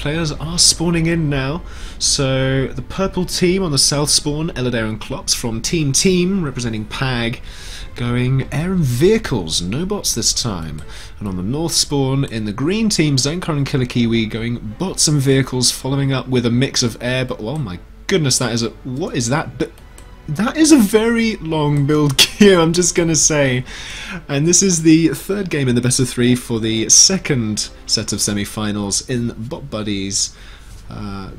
players are spawning in now. So the purple team on the south spawn, Eladir and Klops from Team, representing Pag, going air and vehicles, no bots this time. And on the north spawn, in the green team, Zankar and Killer Kiwi going bots and vehicles, following up with a mix of air. But oh my goodness, that is a... what is that? That is a very long build queue, I'm just going to say. And this is the third game in the best of 3 for the second set of semi-finals in Bot Buddies. That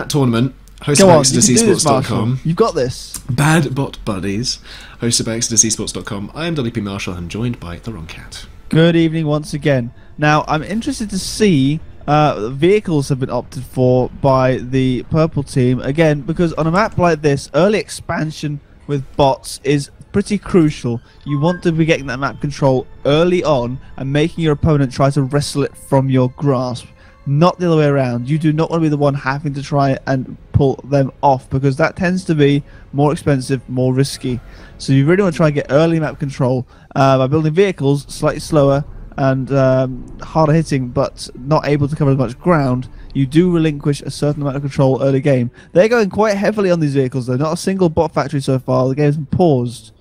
tournament, hosted by eSports.com. You've got this. Bad Bot Buddies, hosted by eSports.com. I am WPMarshall and joined by TheWrongCat. Good evening once again. Now, I'm interested to see... vehicles have been opted for by the purple team again, because on a map like this, early expansion with bots is pretty crucial. You want to be getting that map control early on and making your opponent try to wrestle it from your grasp, not the other way around. You do not want to be the one having to try and pull them off, because that tends to be more expensive, more risky. So you really want to try and get early map control by building vehicles slightly slower and harder hitting, but not able to cover as much ground. You do relinquish a certain amount of control early game. They're going quite heavily on these vehicles though. Not a single bot factory so far. The game's been paused.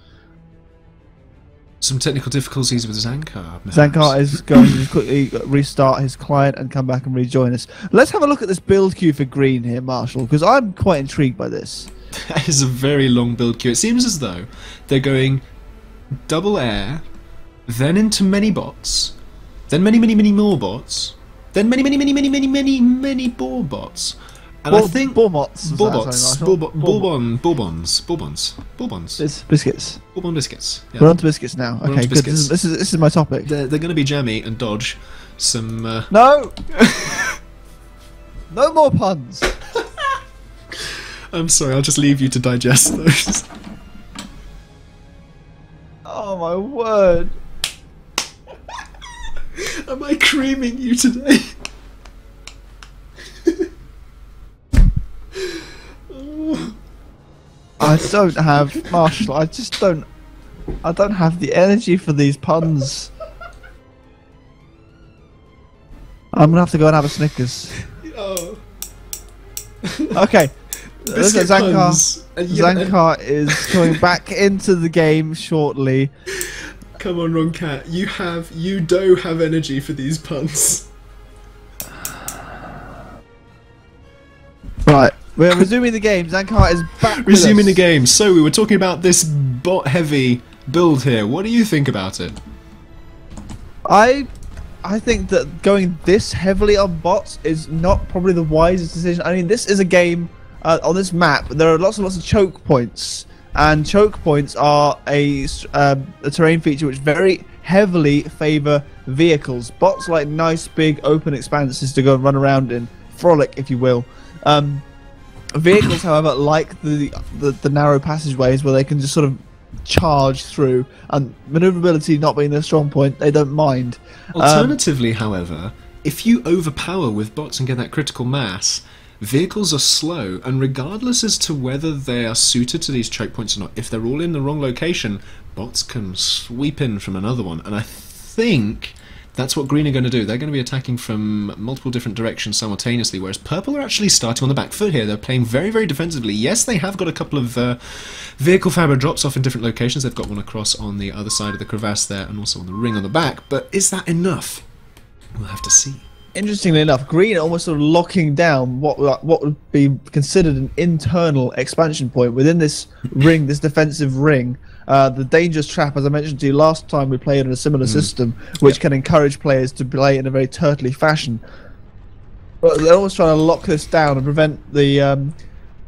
Some technical difficulties with Zankar. Zankar is going to quickly restart his client and come back and rejoin us. Let's have a look at this build queue for green here, Marshall, because I'm quite intrigued by this. That is a very long build queue. It seems as though they're going double air, then into many bots, then many more bots, then many more bots, and I think Bourbons, biscuits. Bourbon biscuits. Yeah. We're on to biscuits now. We're Okay, on to good. biscuits. This is my topic. They're going to be jammy and dodge some. No, no more puns. I'm sorry. I'll just leave you to digest those. Oh my word. Am I creaming you today? I don't have, Marshall, I don't have the energy for these puns. I'm gonna have to go and have a Snickers. Oh. Okay. Biscuit puns. Zankar is coming back into the game shortly. Come on, WrongCat. You do have energy for these puns. Right, we're resuming the game. Zankar is back. Resuming the game. So we were talking about this bot-heavy build here. What do you think about it? I think that going this heavily on bots is not probably the wisest decision. I mean, this is a game on this map. There are lots and lots of choke points. And choke points are a terrain feature which very heavily favour vehicles. Bots like nice big open expanses to go and run around in, frolic if you will. Vehicles, however, like the narrow passageways where they can just sort of charge through, and manoeuvrability not being their strong point, they don't mind. Alternatively, however, if you overpower with bots and get that critical mass, vehicles are slow, and regardless as to whether they are suited to these choke points or not, if they're all in the wrong location, bots can sweep in from another one. And I think that's what green are going to do. They're going to be attacking from multiple different directions simultaneously, whereas purple are actually starting on the back foot here. They're playing very, very defensively. Yes, they have got a couple of vehicle fabric drops off in different locations. They've got one across on the other side of the crevasse there, and also on the ring on the back. But is that enough? We'll have to see. Interestingly enough, green are almost sort of locking down what would be considered an internal expansion point within this ring, this defensive ring. The dangerous trap, as I mentioned to you last time, we played in a similar system, which can encourage players to play in a very turtly fashion. But they're almost trying to lock this down and prevent the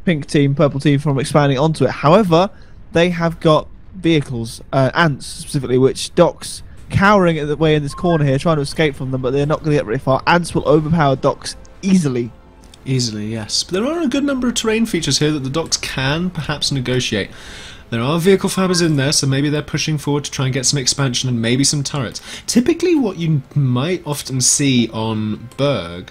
pink team, purple team from expanding onto it. However, they have got vehicles, ants specifically, which docks cowering away in this corner here, trying to escape from them, but they're not going to get very far. Ants will overpower docks easily. Easily, yes. But there are a good number of terrain features here that the docks can perhaps negotiate. There are vehicle fibers in there, so maybe they're pushing forward to try and get some expansion and maybe some turrets. Typically what you might often see on Berg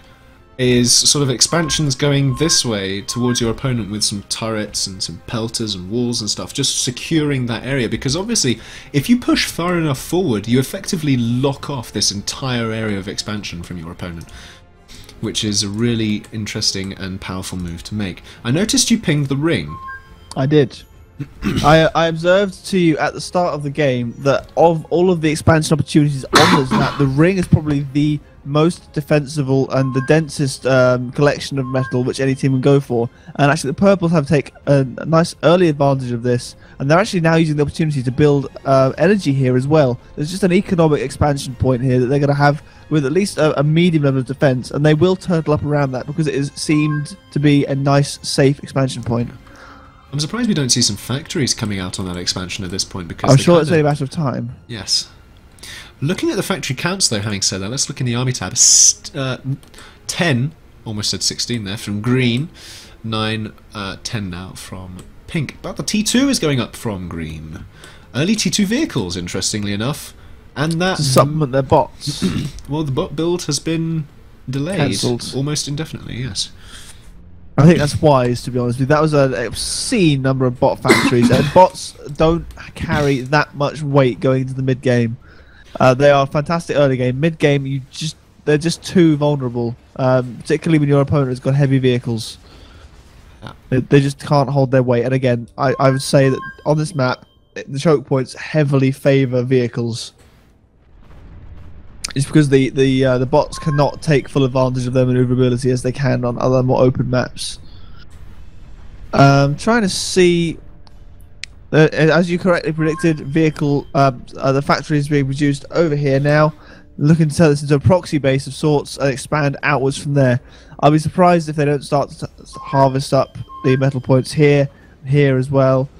is sort of expansions going this way towards your opponent with some turrets and some pelters and walls and stuff, just securing that area, because obviously if you push far enough forward you effectively lock off this entire area of expansion from your opponent, which is a really interesting and powerful move to make. I noticed you pinged the ring. I did. I observed to you at the start of the game that of all of the expansion opportunities on this map, the ring is probably the most defensible and the densest collection of metal which any team can go for. And actually the purples have taken a nice early advantage of this, and they're actually now using the opportunity to build energy here as well. There's just an economic expansion point here that they're going to have with at least a medium level of defense, and they will turtle up around that because it is seemed to be a nice, safe expansion point. I'm surprised we don't see some factories coming out on that expansion at this point, because I'm sure it's only a matter of time. Yes. Looking at the factory counts though, having said that, let's look in the army tab. 10, almost said 16 there, from green. 9, 10 now from pink. But the T2 is going up from green. Early T2 vehicles, interestingly enough. And that... To supplement their bots. Well, the bot build has been delayed. Cancelled. Almost indefinitely, yes. I think that's wise, to be honest with you. That was an obscene number of bot factories, and bots don't carry that much weight going into the mid-game. They are fantastic early game. Mid-game, they're just too vulnerable, particularly when your opponent has got heavy vehicles. Yeah. They just can't hold their weight. And again, I would say that on this map, the choke points heavily favour vehicles. It's because the bots cannot take full advantage of their maneuverability as they can on other more open maps. Trying to see, as you correctly predicted, the factory is being produced over here now. Looking to turn this into a proxy base of sorts and expand outwards from there. I'll be surprised if they don't start to harvest up the metal points here as well,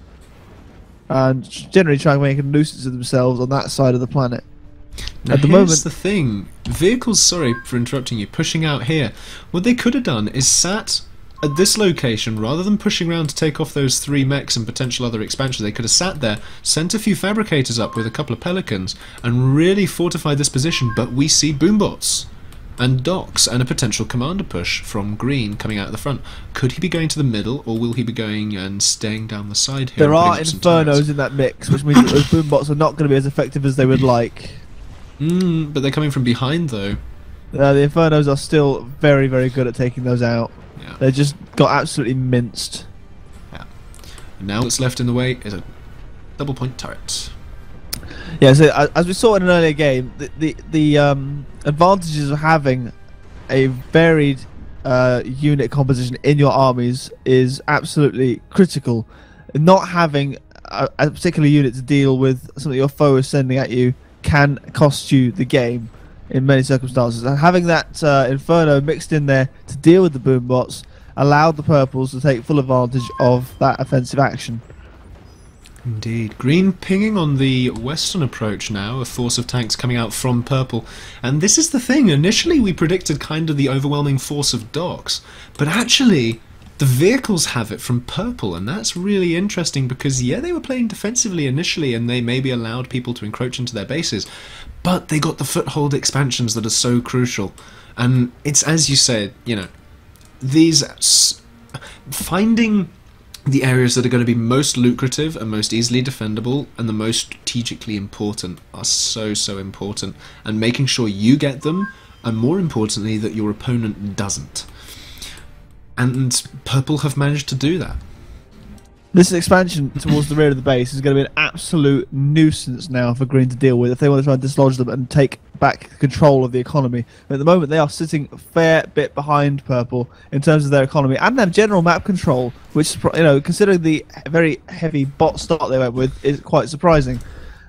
and generally try and make a nuisance of themselves on that side of the planet. Now, at the here's moment, the thing. Vehicles, sorry for interrupting you, pushing out here. What they could have done is sat at this location, rather than pushing around to take off those 3 mechs and potential other expansions. They could have sat there, sent a few fabricators up with a couple of pelicans, and really fortified this position. But we see boombots and docks and a potential commander push from green coming out of the front. Could he be going to the middle, or will he be going and staying down the side here? There are infernos in that mix, which means that those boombots are not going to be as effective as they would like. But they're coming from behind though. The infernos are still very, very good at taking those out. Yeah. They just got absolutely minced. Yeah. And now what's left in the way is a double point turret. Yeah, so as we saw in an earlier game, the advantages of having a varied unit composition in your armies is absolutely critical. Not having a particular unit to deal with something your foe is sending at you can cost you the game in many circumstances, and having that Inferno mixed in there to deal with the boombots allowed the purples to take full advantage of that offensive action. Indeed. Green pinging on the western approach now, a force of tanks coming out from purple. And this is the thing, initially we predicted kind of the overwhelming force of docks, but actually the vehicles have it from purple, and that's really interesting because, yeah, they were playing defensively initially and they maybe allowed people to encroach into their bases, but they got the foothold expansions that are so crucial. And it's, as you said, you know, finding the areas that are going to be most lucrative and most easily defendable and the most strategically important are so important, and making sure you get them, and more importantly that your opponent doesn't. And purple have managed to do that. This expansion towards the rear of the base is going to be an absolute nuisance now for green to deal with if they want to try and dislodge them and take back control of the economy. But at the moment they are sitting a fair bit behind purple in terms of their economy and their general map control, which, you know, considering the very heavy bot start they went with, is quite surprising.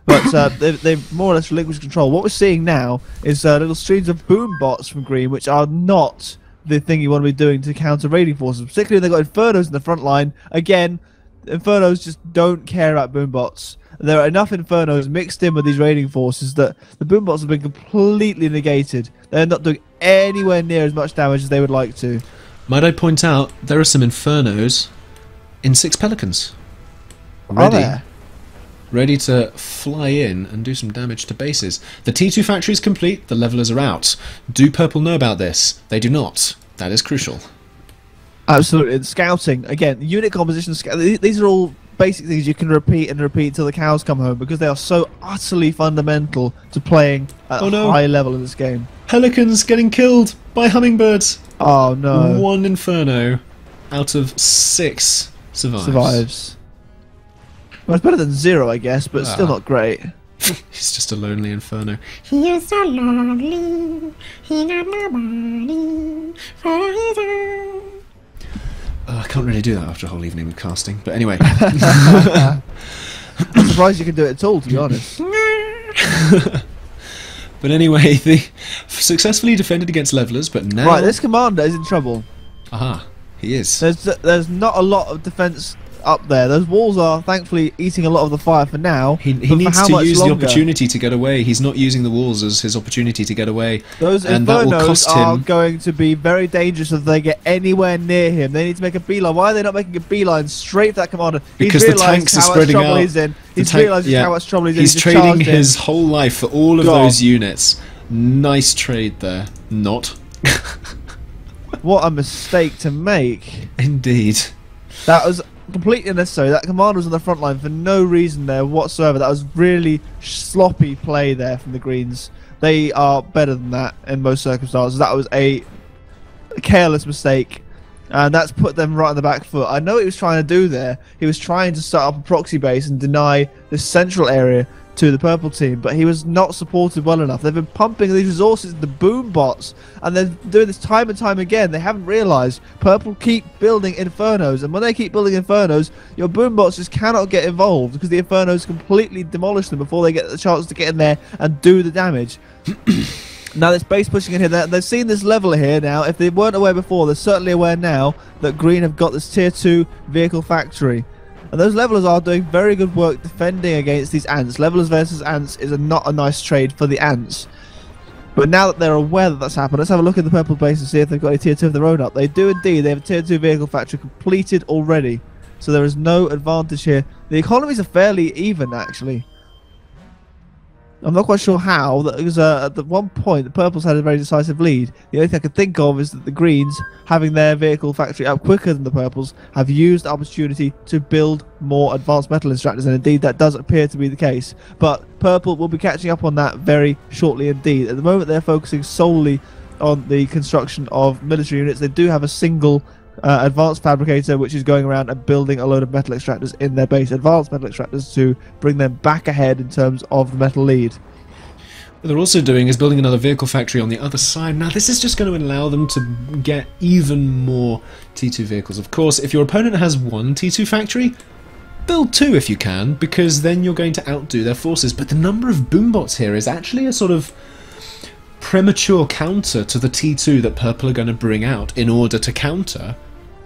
But they've more or less relinquished control. What we're seeing now is little streams of boom bots from green, which are not the thing you want to be doing to counter raiding forces, particularly when they've got Infernos in the front line. Again, Infernos just don't care about boombots. There are enough Infernos mixed in with these raiding forces that the boombots have been completely negated. They're not doing anywhere near as much damage as they would like to. Might I point out, there are some Infernos in 6 Pelicans. Are there? Ready to fly in and do some damage to bases. The T2 factory is complete, the levelers are out. Do purple know about this? They do not. That is crucial. Absolutely. And scouting, again, unit composition, these are all basic things you can repeat and repeat until the cows come home, because they are so utterly fundamental to playing at a high level in this game. Pelicans getting killed by hummingbirds. Oh no. 1 Inferno out of 6 survives. Well, it's better than 0, I guess, but still not great. He's just a lonely Inferno. He is so lonely. He got nobody for his own. I can't really do that after a whole evening of casting. But anyway. I'm surprised you can do it at all, to be honest. But anyway, they successfully defended against levelers, but now... Right, this commander is in trouble. Aha, he is. There's not a lot of defense up there. Those walls are thankfully eating a lot of the fire for now. He needs to use the opportunity to get away. He's not using the walls as his opportunity to get away. Those Infernos are going to be very dangerous if they get anywhere near him. They need to make a beeline. Why are they not making a beeline straight for that commander? Because the tanks are spreading out. He's realised how much trouble he's in. He's trading his whole life for all of those units. Nice trade there. Not. What a mistake to make. Indeed. That was completely unnecessary. That commander was on the front line for no reason there whatsoever. That was really sloppy play there from the Greens. They are better than that in most circumstances. That was a careless mistake, and that's put them right on the back foot. I know what he was trying to do there. He was trying to start up a proxy base and deny this central area to the purple team, but he was not supported well enough. They've been pumping these resources into boom bots, and they're doing this time and time again. They haven't realised purple keep building infernos, and when they keep building infernos, your boom bots just cannot get involved because the infernos completely demolish them before they get the chance to get in there and do the damage. Now this base pushing in here, they've seen this level here now. If they weren't aware before, they're certainly aware now that Green have got this tier 2 vehicle factory. And those levelers are doing very good work defending against these ants. Levelers versus ants is not a nice trade for the ants. But now that they're aware that that's happened, let's have a look at the purple base and see if they've got a tier 2 of their own up. They do indeed. They have a tier 2 vehicle factory completed already. So there is no advantage here. The economies are fairly even, actually. I'm not quite sure how, because at the one point the purples had a very decisive lead. The only thing I can think of is that the greens, having their vehicle factory up quicker than the purples, have used the opportunity to build more advanced metal extractors, and indeed that does appear to be the case. But purple will be catching up on that very shortly indeed. At the moment they're focusing solely on the construction of military units. They do have a single advanced fabricator which is going around and building a load of metal extractors in their base, advanced metal extractors to bring them back ahead in terms of the metal lead. What they're also doing is building another vehicle factory on the other side. Now this is just going to allow them to get even more T2 vehicles. Of course, if your opponent has one T2 factory, build 2 if you can, because then you're going to outdo their forces. But the number of boombots here is actually a sort of premature counter to the T2 that purple are going to bring out in order to counter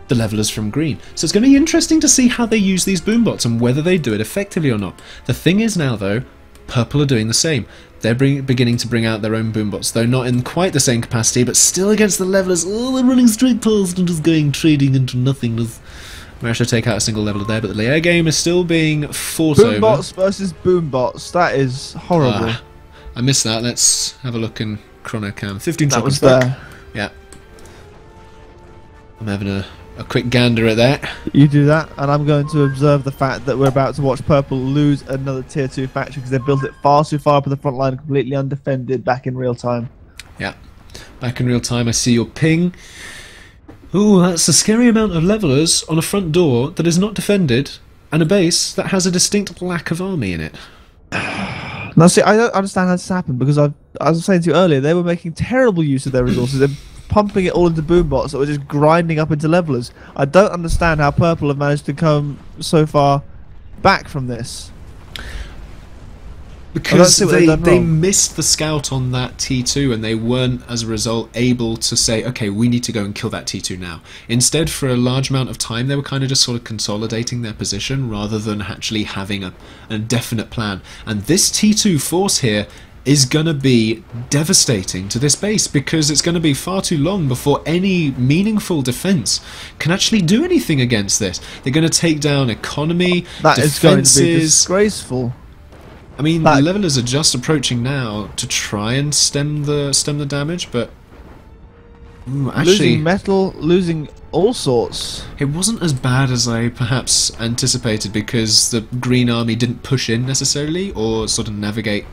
the levelers from green. So it's going to be interesting to see how they use these boombots and whether they do it effectively or not. The thing is now though, purple are doing the same. They're beginning to bring out their own boombots, though not in quite the same capacity, but still against the levelers. Oh, they're running straight past and just going trading into nothingness. Managed to take out a single leveler there, but the air game is still being fought over. Boombots versus boombots. That is horrible. I missed that. Let's have a look in Chronocam. 15 that seconds was back. there. Yeah. I'm having a quick gander at that. You do that, and I'm going to observe the fact that we're about to watch purple lose another tier 2 factory because they built it far too far up in the front line, completely undefended back in real time. Yeah. Back in real time, I see your ping. Ooh, that's a scary amount of levelers on a front door that is not defended, and a base that has a distinct lack of army in it. Now, see, I don't understand how this happened, because as I was saying to you earlier, they were making terrible use of their resources. They're pumping it all into boombots that were just grinding up into levelers. I don't understand how purple have managed to come so far back from this. Because they missed the scout on that T2 and they weren't, as a result, able to say, okay, we need to go and kill that T2 now. Instead, for a large amount of time, they were kind of just sort of consolidating their position rather than actually having a definite plan. And this T2 force here is going to be devastating to this base, because it's going to be far too long before any meaningful defense can actually do anything against this. They're going to take down economy, that defenses. Is going to be disgraceful. I mean, the levelers are just approaching now to try and stem the damage, but Actually, losing metal, losing all sorts. it wasn't as bad as I perhaps anticipated because the Green Army didn't push in necessarily or sort of navigate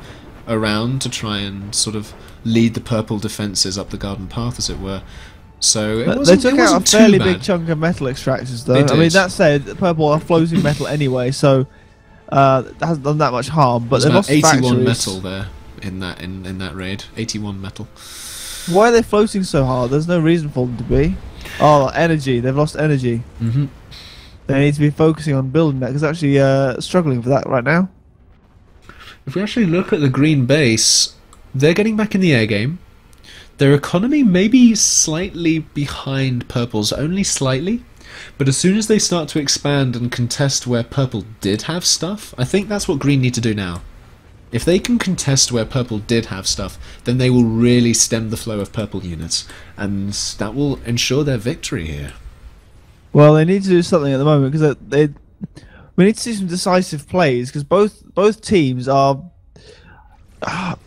around to try and sort of lead the purple defences up the garden path, as it were. So They took out a fairly big bad. chunk of metal extractors, though. They I mean, did. that said, the purple are floating metal anyway, so that hasn't done that much harm. But There's they've about lost 81 factories. metal there in that raid. 81 metal. Why are they floating so hard? There's no reason for them to be. Oh, energy. They've lost energy. Mm-hmm. They need to be focusing on building that, because they're actually struggling for that right now. If we actually look at the green base, they're getting back in the air game. Their economy may be slightly behind purple's, only slightly. But as soon as they start to expand and contest where purple did have stuff, I think that's what green need to do now. If they can contest where purple did have stuff, then they will really stem the flow of purple units, and that will ensure their victory here. Well, they need to do something at the moment, because we need to see some decisive plays, because both teams are,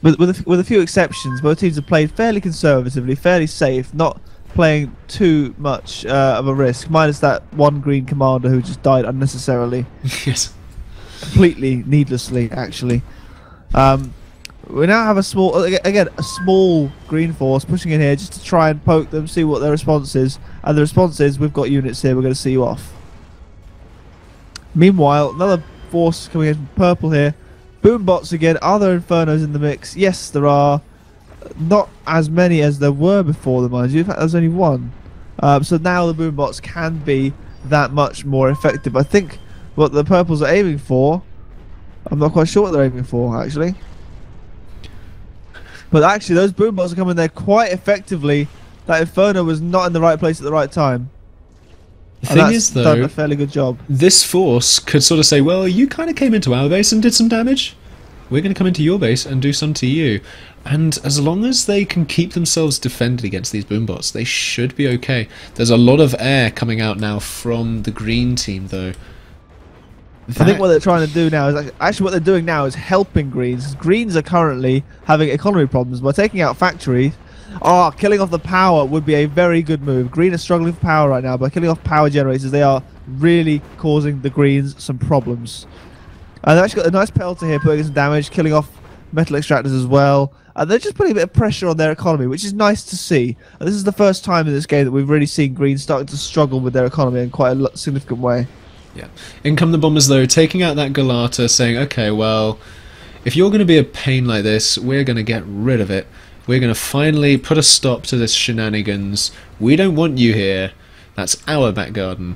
with a few exceptions, both teams have played fairly conservatively, fairly safe, not playing too much of a risk, minus that one green commander who just died unnecessarily. Yes. Completely needlessly, actually. We now have a small green force pushing in here just to try and poke them, see what their response is. And the response is, we've got units here, we're going to see you off. Meanwhile, another force coming in from purple here. Boom bots again. Are there infernos in the mix? Yes, there are. Not as many as there were before, mind you. In fact, there's only one. So now the boom bots can be that much more effective. I think what the purples are aiming for, I'm not quite sure what they're aiming for, actually. But actually, those boom bots are coming there quite effectively. That Inferno was not in the right place at the right time. The thing is, though, done a fairly good job. this force could sort of say, well, you kind of came into our base and did some damage. We're going to come into your base and do some to you. And as long as they can keep themselves defended against these boombots, they should be okay. There's a lot of air coming out now from the green team, though. I think what they're trying to do now is actually what they're doing now is helping greens. Greens are currently having economy problems by taking out factories. Killing off the power would be a very good move. Green are struggling for power right now. By killing off power generators, they are really causing the greens some problems. And they've actually got a nice pelter here, putting some damage, killing off metal extractors as well. And they're just putting a bit of pressure on their economy, which is nice to see. And this is the first time in this game that we've really seen greens starting to struggle with their economy in quite a significant way. Yeah. In come the bombers, though, taking out that Galata, saying, okay, well, if you're going to be a pain like this, we're going to get rid of it. We're going to finally put a stop to this shenanigans. We don't want you here. That's our back garden.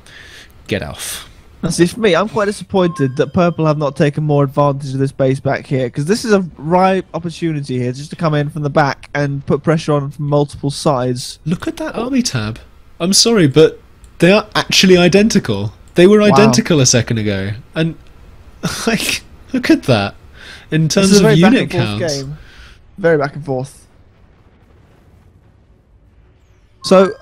Get off. Now, see, for me, I'm quite disappointed that purple have not taken more advantage of this base back here, because this is a ripe opportunity here just to come in from the back and put pressure on from multiple sides. Look at that army tab. I'm sorry, but they are actually identical. They were identical a second ago. And, like, look at that. In terms of unit counts. Game. Very back and forth. So,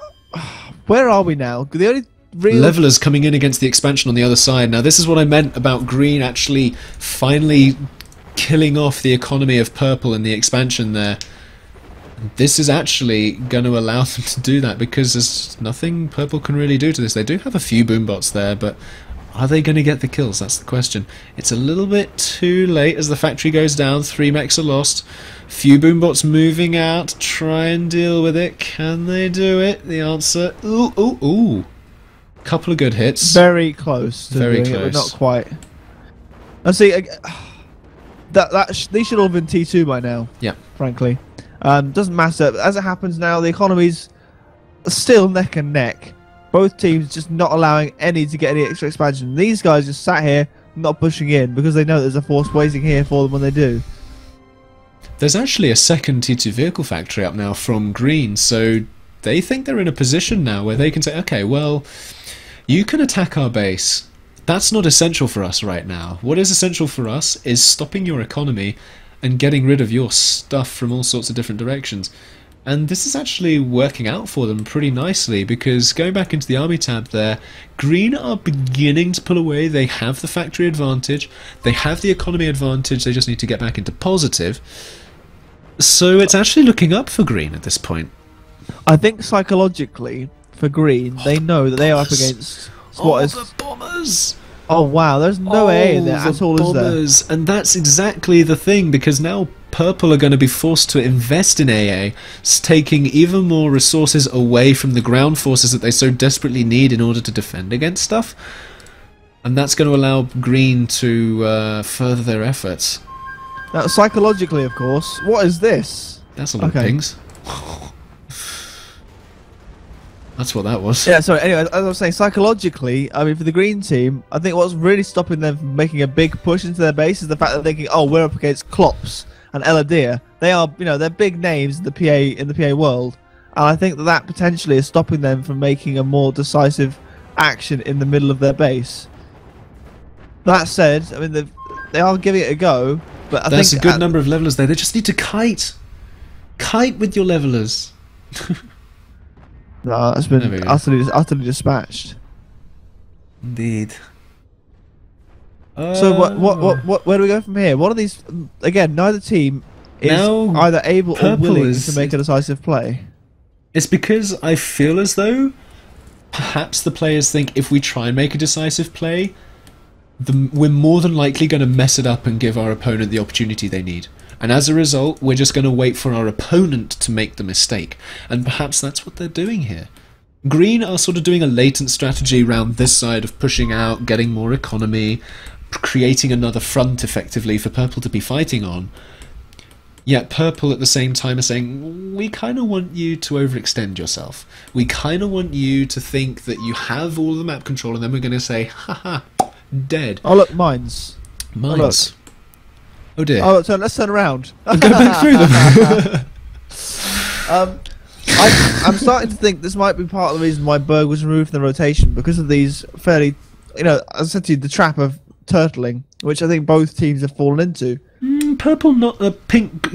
where are we now? The only real Levelers coming in against the expansion on the other side. Now, this is what I meant about green actually finally killing off the economy of purple in the expansion there. This is actually going to allow them to do that, because there's nothing purple can really do to this. They do have a few boombots there, but are they going to get the kills? That's the question. It's a little bit too late as the factory goes down. 3 mechs are lost. Few boombots moving out. Try and deal with it. Can they do it? The answer... Ooh, ooh, ooh. Couple of good hits. very close to Very doing it, but close. not quite. I see. These should all have been T2 by now. Yeah. Frankly, doesn't matter. As it happens now, the economies are still neck and neck. Both teams just not allowing any to get any extra expansion. These guys just sat here, not pushing in, because they know there's a force waiting here for them when they do. There's actually a second T2 vehicle factory up now from green, so they think they're in a position now where they can say, okay, well, you can attack our base. That's not essential for us right now. What is essential for us is stopping your economy and getting rid of your stuff from all sorts of different directions. And this is actually working out for them pretty nicely, because going back into the army tab there, green are beginning to pull away. They have the factory advantage, they have the economy advantage, they just need to get back into positive. So it's actually looking up for green at this point. I think psychologically, for Green, they know that they are up against squatters. The bombers! Oh wow, there's no AA in there at all, bombers. is there? And that's exactly the thing, because now Purple are going to be forced to invest in AA, taking even more resources away from the ground forces that they so desperately need in order to defend against stuff. And that's going to allow Green to further their efforts. Now, psychologically, of course, what is this? That's a lot of pings. That's what that was. Yeah, sorry, anyway, as I was saying, psychologically, I mean, for the Green team, I think what's really stopping them from making a big push into their base is the fact that they're thinking, oh, we're up against Klops and Eladir. They are, you know, they're big names in the PA world. And I think that that potentially is stopping them from making a more decisive action in the middle of their base. That said, I mean, they are giving it a go, but I think... There's a good number of levelers there. They just need to kite. Kite with your levelers. No, that's been utterly dispatched. Indeed. So where do we go from here? One of these, again, neither team is either able or willing to make a decisive play. It's because I feel as though perhaps the players think if we try and make a decisive play, we're more than likely going to mess it up and give our opponent the opportunity they need. And as a result, we're just going to wait for our opponent to make the mistake. And perhaps that's what they're doing here. Green are sort of doing a latent strategy around this side of pushing out, getting more economy, creating another front effectively for Purple to be fighting on. Yet Purple at the same time are saying, we kind of want you to overextend yourself. We kind of want you to think that you have all the map control, and then we're going to say, haha, dead. Oh look, mines. Mines. Oh dear. Oh, so let's turn around. And go back through them. I'm starting to think this might be part of the reason why Berg was removed from the rotation, because of these fairly, you know, as I said to you, the trap of turtling, which I think both teams have fallen into. Purple, not pink,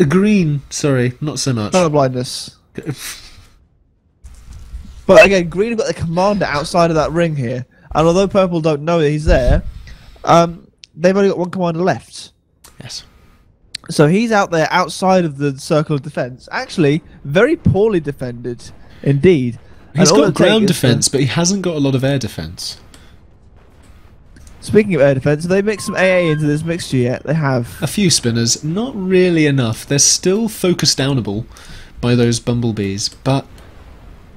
green. Sorry, not so much. Color blindness. But again, Green have got the commander outside of that ring here, and although Purple don't know that he's there, they've only got one commander left. Yes. So he's out there outside of the circle of defense. Actually, very poorly defended indeed. He's got ground defense, but he hasn't got a lot of air defense. Speaking of air defense, have they mixed some AA into this mixture yet? They have. A few spinners, not really enough. They're still focus downable by those bumblebees, but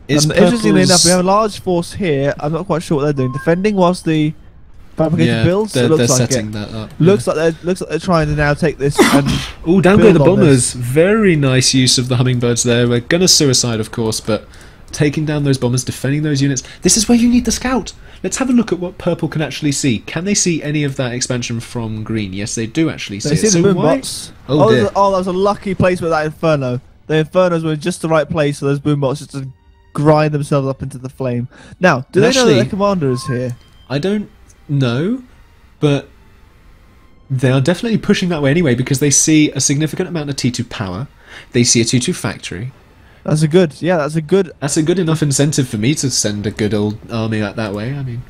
interestingly enough, we have a large force here. I'm not quite sure what they're doing. Defending whilst the fabricated builds. They're setting that up. Looks like they're trying to now take this. Oh, down go the bombers! Very nice use of the hummingbirds there. We're gonna suicide, of course, but taking down those bombers, defending those units. This is where you need the scout. Let's have a look at what Purple can actually see. Can they see any of that expansion from Green? Yes, they do actually see it. They see the boombox. Oh dear. That was a lucky placement of that Inferno. The Infernos were in just the right place for those boomboxes to grind themselves up into the flame. Now, do they know that their commander is here? I don't know, but they are definitely pushing that way anyway, because they see a significant amount of T2 power. They see a T2 factory. That's a good enough incentive for me to send a good old army out that way. I mean,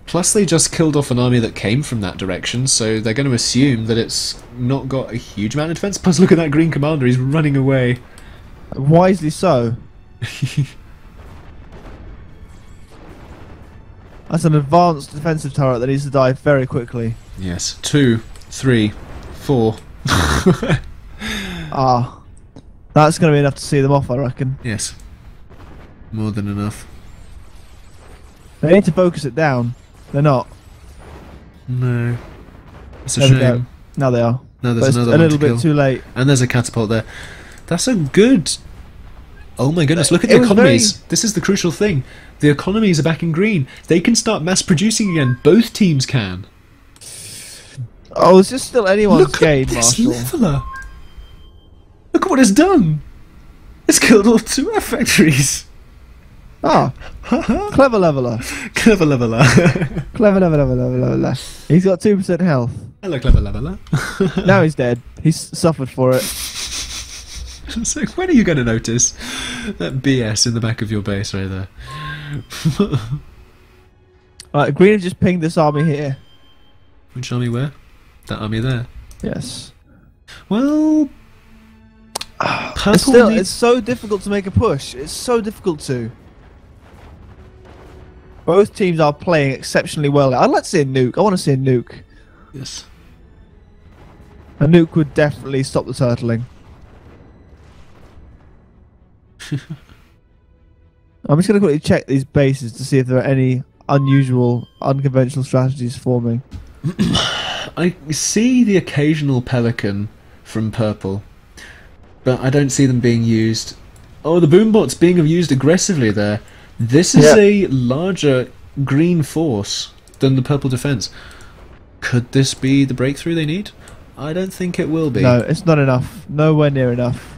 plus they just killed off an army that came from that direction, so they're going to assume that it's not got a huge amount of defense. Plus, look at that green commander; he's running away. Wisely so. That's an advanced defensive turret that needs to die very quickly. Yes. 2, 3, 4. That's going to be enough to see them off, I reckon. Yes. More than enough. They need to focus it down. They're not. No. It's a shame. Now they are. No, there's another one a little bit too late. And there's a catapult there. That's a good... Oh my goodness, look at the economies. This is the crucial thing. The economies are back in green. They can start mass producing again. Both teams can. Oh, it's just still anyone's game, Marshall. Look at this leveler. Look at what it's done. It's killed all 2 air factories. Clever leveler. Clever leveler. Clever leveler. He's got 2% health. Hello, clever leveler. Now he's dead. He's suffered for it. So when are you going to notice that BS in the back of your base right there? Alright, Green have just pinged this army here. Which army where? That army there? Yes. Well, Purple It's so difficult to make a push. It's so difficult to. Both teams are playing exceptionally well. I'd like to see a nuke. I want to see a nuke. Yes. A nuke would definitely stop the turtling. I'm just going to quickly check these bases to see if there are any unusual, unconventional strategies forming. I see the occasional pelican from purple, but I don't see them being used. Oh, the boombot's being used aggressively there. This is a larger green force than the purple defense. Could this be the breakthrough they need? I don't think it will be. No, it's not enough. Nowhere near enough.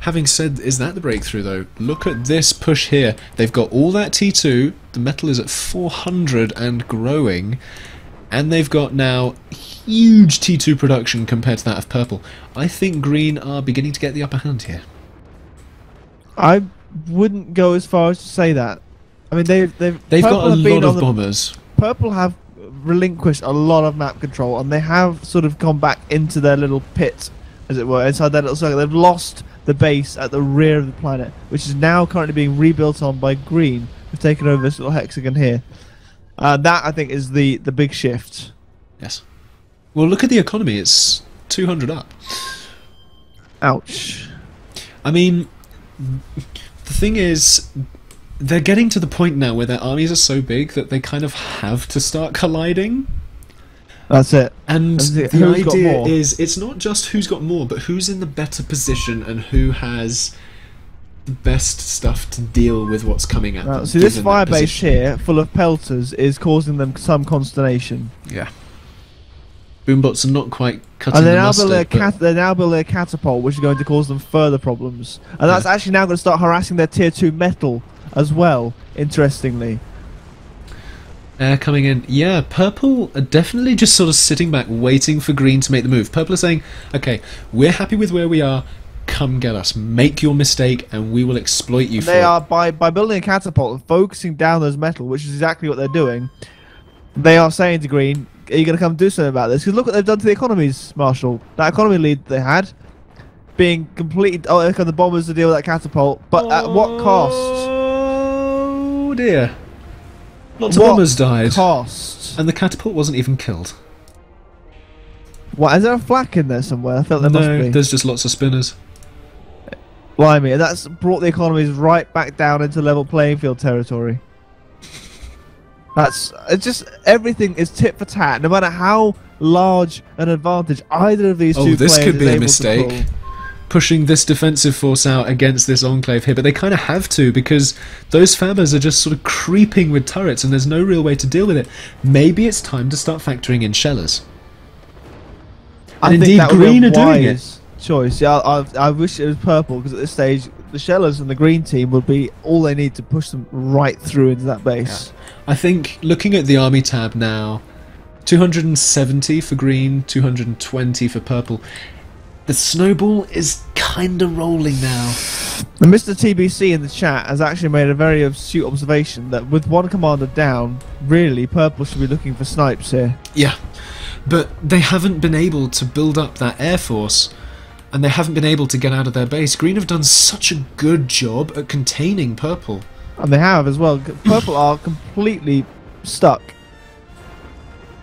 Having said, is that the breakthrough though? Look at this push here. They've got all that T2, the metal is at 400 and growing, and they've got now huge T2 production compared to that of purple. I think green are beginning to get the upper hand here. I wouldn't go as far as to say that. I mean, they've got a lot of bombers. Purple have relinquished a lot of map control, and they have sort of gone back into their little pit, as it were, inside their little circle. They've lost the base at the rear of the planet, which is now currently being rebuilt on by green. We've taken over this little hexagon here. That, I think, is the big shift. Yes. Well, look at the economy. It's 200 up. Ouch. I mean, the thing is, they're getting to the point now where their armies are so big that they kind of have to start colliding. That's it. And the idea is, it's not just who's got more, but who's in the better position and who has the best stuff to deal with what's coming at them. See, this fire base here, full of pelters, is causing them some consternation. Yeah. Boombots are not quite cutting and the mustard. They're now building a catapult, which is going to cause them further problems. And that's actually now going to start harassing their tier 2 metal as well, interestingly. Air coming in. Yeah, purple are definitely just sort of sitting back waiting for green to make the move. Purple are saying, okay, we're happy with where we are, come get us, make your mistake and we will exploit you for it. They are, by building a catapult and focusing down those metal, which is exactly what they're doing, they are saying to green, are you going to come do something about this? Because look what they've done to the economies, Marshall. That economy lead they had, being completely... Oh, they've got the bombers to deal with that catapult, but at what cost? Oh dear. Lots of bombers died. Cost? And the catapult wasn't even killed. What, is there a flak in there somewhere? I felt there must be. No, there's just lots of spinners. Blimey, and that's brought the economies right back down into level playing field territory. It's just, everything is tit for tat, no matter how large an advantage either of these two players this could be is a able mistake. to pull. Pushing this defensive force out against this enclave here, but they kind of have to because those fabbers are just sort of creeping with turrets and there's no real way to deal with it. Maybe it's time to start factoring in shellers. And indeed, green are doing it. Choice. Yeah, I wish it was purple because at this stage the shellers and the green team would be all they need to push them right through into that base. Yeah. I think looking at the army tab now, 270 for green, 220 for purple. The snowball is kind of rolling now. And Mr. TBC in the chat has actually made a very astute observation that with one commander down, really, purple should be looking for snipes here. Yeah, but they haven't been able to build up that air force, and they haven't been able to get out of their base. Green have done such a good job at containing purple. And they have as well. Purple are completely stuck.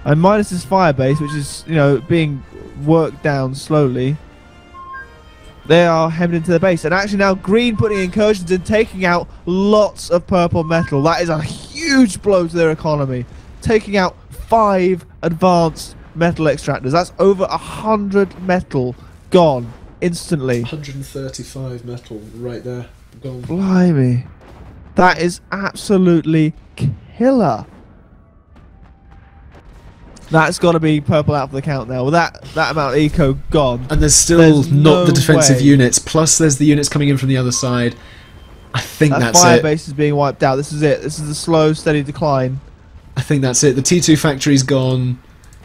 And minus this fire base, which is, you know, being worked down slowly, they are hemmed into their base. And actually now green putting incursions in, taking out lots of purple metal. That is a huge blow to their economy. Taking out 5 advanced metal extractors. That's over 100 metal gone instantly. 135 metal right there. Gone. Blimey. That is absolutely killer. That's got to be purple out for the count now. With that amount of eco gone. And there's still not the defensive units. Plus there's the units coming in from the other side. I think that's it. Fire base is being wiped out. This is it. This is the slow, steady decline. I think that's it. The T2 factory's gone.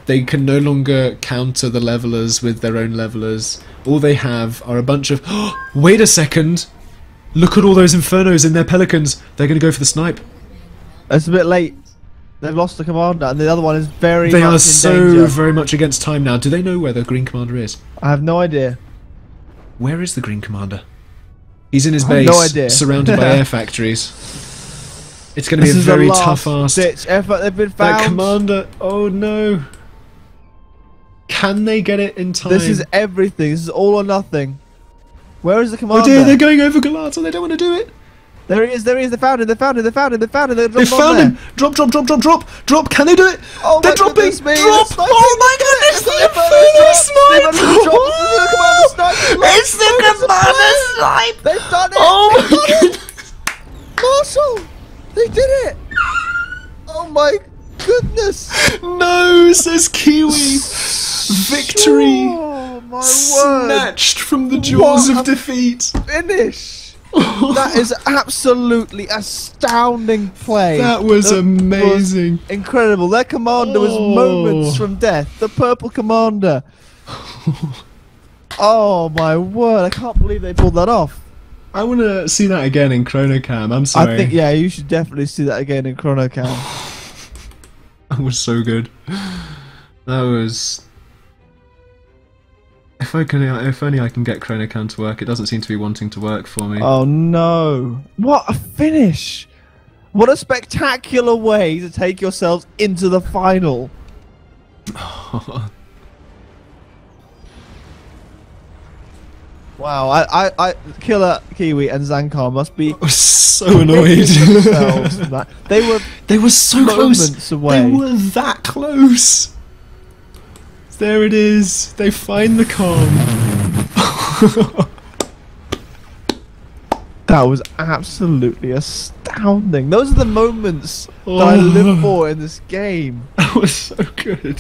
They can no longer counter the levelers with their own levelers. All they have are a bunch of... wait a second! Look at all those infernos in their pelicans. They're going to go for the snipe. It's a bit late. They've lost the commander, and the other one is very They much are in so danger. very much against time now. Do they know where the green commander is? I have no idea. Where is the Green Commander? He's in his I have base, no idea. surrounded by air factories. It's going to be a very tough ask. Ditch effort. They've been found. That Commander, oh no. Can they get it in time? This is everything. This is all or nothing. Where is the Commander? Oh dear, they're going over Galata. They don't want to do it. There he is, there he is. They found him. They found him. They found him. They found him. They found him. Drop, drop, drop, drop, drop. Drop. Can they do it? Oh, they're dropping. Drop. Oh my goodness. The Phoenix Snipe. It's the Commander Snipe. They've done it. Oh my goodness. Marshall, they did it. Oh my goodness. No, says Kiwi. Victory. Oh my word. Snatched from the jaws of defeat. Finish. That is absolutely astounding play. That was amazing. Incredible. Their commander was moments from death. The purple commander. Oh my word. I can't believe they pulled that off. I want to see that again in ChronoCam. I'm sorry. I think, yeah, you should definitely see that again in ChronoCam. That was so good. That was... If only I can get ChronoCam to work. It doesn't seem to be wanting to work for me. Oh no. What a finish. What a spectacular way to take yourselves into the final. Wow, I Killer, Kiwi and Zankar must be so annoyed. from that. They were so close away. They were that close. There it is. They find the calm. That was absolutely astounding. Those are the moments that I live for in this game. That was so good.